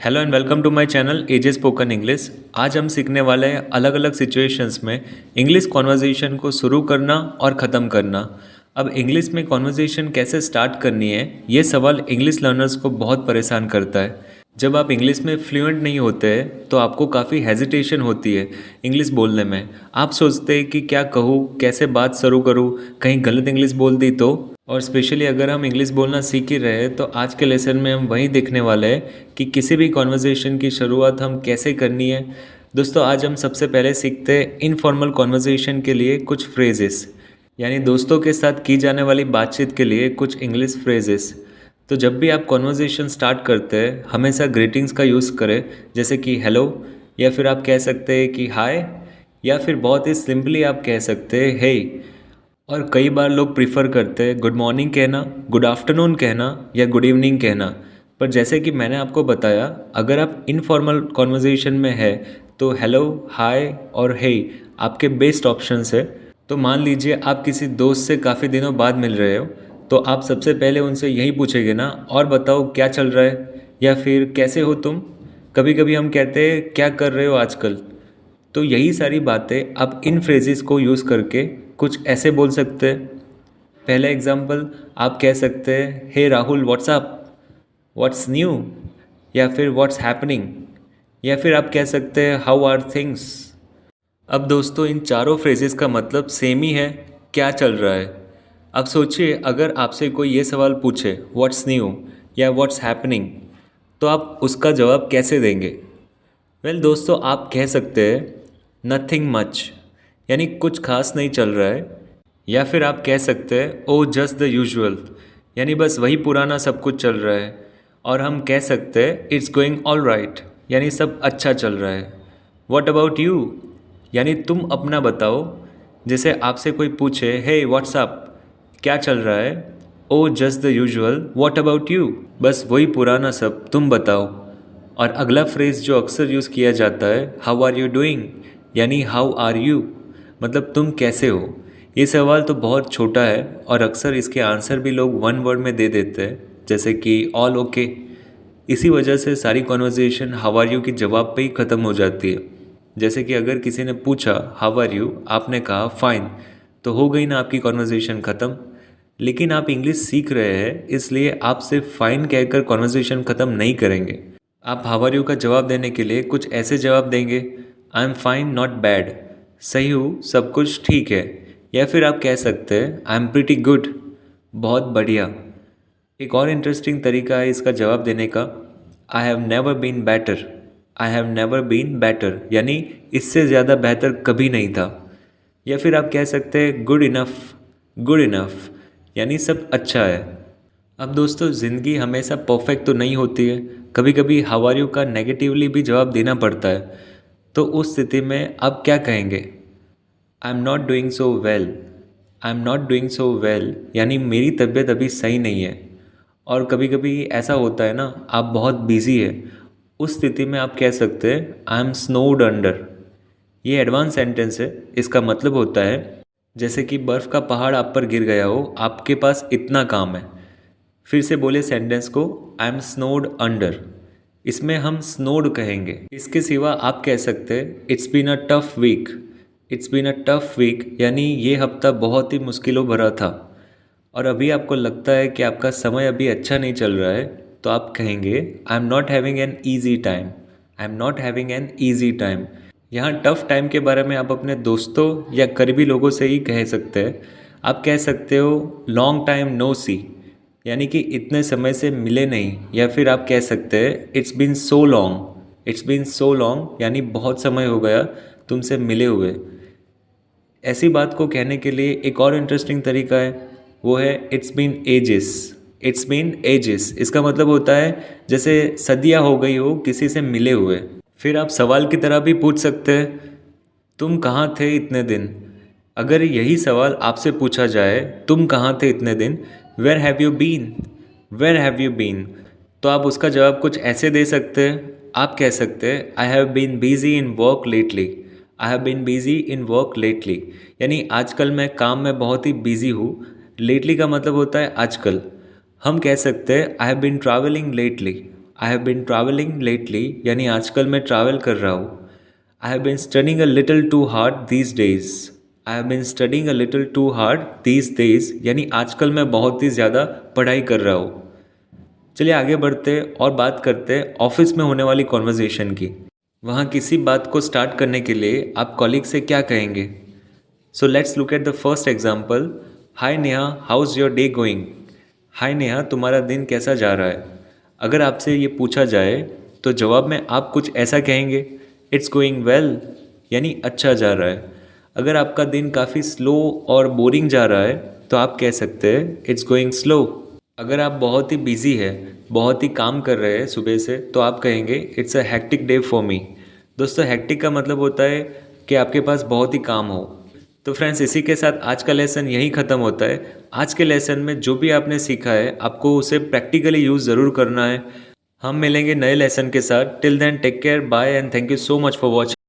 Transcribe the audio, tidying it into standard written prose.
Hello and welcome to my channel AJ spoken English. आज हम सीखने वाले हैं अलग अलग सिचुएशंस में इंग्लिश कॉन्वर्जेशन को शुरू करना और ख़त्म करना। अब इंग्लिश में कॉन्वर्जेशन कैसे स्टार्ट करनी है, ये सवाल इंग्लिश लर्नर्स को बहुत परेशान करता है। जब आप इंग्लिश में फ्लुएंट नहीं होते हैं तो आपको काफ़ी हेजिटेशन होती है इंग्लिश बोलने में। आप सोचते हैं कि क्या कहूँ, कैसे बात शुरू करूँ, कहीं गलत इंग्लिश बोल दी तो। और स्पेशली अगर हम इंग्लिश बोलना सीख ही रहे हैं तो आज के लेसन में हम वही देखने वाले हैं कि किसी भी कॉन्वर्जेशन की शुरुआत हम कैसे करनी है। दोस्तों, आज हम सबसे पहले सीखते हैं इनफॉर्मल कॉन्वर्जेशन के लिए कुछ फ्रेजेस, यानी दोस्तों के साथ की जाने वाली बातचीत के लिए कुछ इंग्लिश फ्रेजेस। तो जब भी आप कॉन्वर्जेशन स्टार्ट करते हैं हमेशा ग्रीटिंग्स का यूज़ करें, जैसे कि हेलो, या फिर आप कह सकते हैं कि हाय, या फिर बहुत ही सिंपली आप कह सकते हैं हे। और कई बार लोग प्रीफर करते हैं गुड मॉर्निंग कहना, गुड आफ्टरनून कहना या गुड इवनिंग कहना। पर जैसे कि मैंने आपको बताया, अगर आप इनफॉर्मल कॉन्वर्जेशन में है तो हेलो, हाय और हे आपके बेस्ट ऑप्शंस है। तो मान लीजिए आप किसी दोस्त से काफ़ी दिनों बाद मिल रहे हो, तो आप सबसे पहले उनसे यही पूछेंगे ना, और बताओ क्या चल रहा है, या फिर कैसे हो तुम। कभी कभी हम कहते हैं क्या कर रहे हो आजकल। तो यही सारी बातें आप इन फ्रेजेस को यूज़ करके कुछ ऐसे बोल सकते हैं। पहले एग्जांपल आप कह सकते हैं हे राहुल व्हाट्सअप, व्हाट्स न्यू, या फिर व्हाट्स हैपनिंग, या फिर आप कह सकते हैं हाउ आर थिंग्स। अब दोस्तों, इन चारों फ्रेजेस का मतलब सेम ही है, क्या चल रहा है। अब सोचिए अगर आपसे कोई ये सवाल पूछे व्हाट्स न्यू या व्हाट्स हैपनिंग, तो आप उसका जवाब कैसे देंगे। वेल दोस्तों, आप कह सकते हैं नथिंग मच, यानी कुछ खास नहीं चल रहा है। या फिर आप कह सकते हैं ओ जस्ट द यूजुअल, यानी बस वही पुराना सब कुछ चल रहा है। और हम कह सकते हैं इट्स गोइंग ऑल राइट, यानी सब अच्छा चल रहा है। व्हाट अबाउट यू, यानी तुम अपना बताओ। जैसे आपसे कोई पूछे हे व्हाट्सअप, क्या चल रहा है, oh just the usual, what about you, बस वही पुराना सब, तुम बताओ। और अगला फ्रेज़ जो अक्सर यूज़ किया जाता है हाउ आर यू डूइंग, यानी हाउ आर यू मतलब तुम कैसे हो। ये सवाल तो बहुत छोटा है और अक्सर इसके आंसर भी लोग वन वर्ड में दे देते हैं, जैसे कि ऑल ओके। इसी वजह से सारी कॉन्वर्जेशन हाउ आर यू के जवाब पे ही ख़त्म हो जाती है। जैसे कि अगर किसी ने पूछा हाउ आर यू, आपने कहा फाइन, तो हो गई ना आपकी कॉन्वर्जेशन ख़त्म। लेकिन आप इंग्लिश सीख रहे हैं, इसलिए आप सिर्फ फाइन कहकर कॉन्वर्जेशन ख़त्म नहीं करेंगे। आप हाउ आर यू का जवाब देने के लिए कुछ ऐसे जवाब देंगे, I am fine not bad, सही हूँ सब कुछ ठीक है। या फिर आप कह सकते हैं आई एम प्रीटी गुड, बहुत बढ़िया। एक और इंटरेस्टिंग तरीका है इसका जवाब देने का, I have never been better, I have never been better, यानी इससे ज़्यादा बेहतर कभी नहीं था। या फिर आप कह सकते हैं गुड इनफ, गुड इनफ, यानी सब अच्छा है। अब दोस्तों, ज़िंदगी हमेशा परफेक्ट तो नहीं होती है, कभी कभी हाउ आर यू का नेगेटिवली भी जवाब देना पड़ता है। तो उस स्थिति में आप क्या कहेंगे, I am not doing so well, I am not doing so well, यानी मेरी तबीयत अभी सही नहीं है। और कभी कभी ऐसा होता है ना, आप बहुत बिजी है, उस स्थिति में आप कह सकते हैं आई एम स्नोड अंडर। ये एडवांस सेंटेंस है, इसका मतलब होता है जैसे कि बर्फ़ का पहाड़ आप पर गिर गया हो, आपके पास इतना काम है। फिर से बोले सेंटेंस को, आई एम स्नोड अंडर। इसमें हम स्नोड कहेंगे। इसके सिवा आप कह सकते हैं it's been a tough week, it's been a tough week, यानी ये हफ्ता बहुत ही मुश्किलों भरा था। और अभी आपको लगता है कि आपका समय अभी अच्छा नहीं चल रहा है, तो आप कहेंगे I am not having an easy time, I am not having an easy time. यहाँ टफ टाइम के बारे में आप अपने दोस्तों या करीबी लोगों से ही कह सकते हैं। आप कह सकते हो लॉन्ग टाइम नो सी, यानी कि इतने समय से मिले नहीं। या फिर आप कह सकते हैं it's been so long, it's been so long, यानी बहुत समय हो गया तुमसे मिले हुए। ऐसी बात को कहने के लिए एक और इंटरेस्टिंग तरीका है, वो है it's been ages, it's been ages. इसका मतलब होता है जैसे सदियाँ हो गई हो किसी से मिले हुए। फिर आप सवाल की तरह भी पूछ सकते हैं तुम कहाँ थे इतने दिन। अगर यही सवाल आपसे पूछा जाए तुम कहाँ थे इतने दिन, where have you been, where have you been, तो आप उसका जवाब कुछ ऐसे दे सकते हैं। आप कह सकते हैं I have been busy in work lately, I have been busy in work lately, यानी आजकल मैं काम में बहुत ही बिजी हूँ। लेटली का मतलब होता है आजकल। हम कह सकते हैं I have been travelling lately, I have been travelling lately यानी आजकल मैं ट्रैवल कर रहा हूँ। I have been studying a little too hard these days. I have been studying a little too hard these days यानी आजकल मैं बहुत ही ज़्यादा पढ़ाई कर रहा हूँ। चलिए आगे बढ़ते और बात करते हैं ऑफिस में होने वाली कॉन्वर्जेसन की। वहाँ किसी बात को स्टार्ट करने के लिए आप कॉलीग से क्या कहेंगे? So let's look at the first example. Hi Neha, how's your day going? Hi Neha, तुम्हारा दिन कैसा जा रहा है? अगर आपसे ये पूछा जाए तो जवाब में आप कुछ ऐसा कहेंगे, इट्स गोइंग वेल, यानी अच्छा जा रहा है। अगर आपका दिन काफ़ी स्लो और बोरिंग जा रहा है तो आप कह सकते हैं इट्स गोइंग स्लो। अगर आप बहुत ही बिजी है, बहुत ही काम कर रहे हैं सुबह से, तो आप कहेंगे it's a hectic day for me. दोस्तों, हेक्टिक का मतलब होता है कि आपके पास बहुत ही काम हो। तो फ्रेंड्स, इसी के साथ आज का लेसन यहीं ख़त्म होता है। आज के लेसन में जो भी आपने सीखा है आपको उसे प्रैक्टिकली यूज़ ज़रूर करना है। हम मिलेंगे नए लेसन के साथ। Till then take care, bye and thank you so much for watching.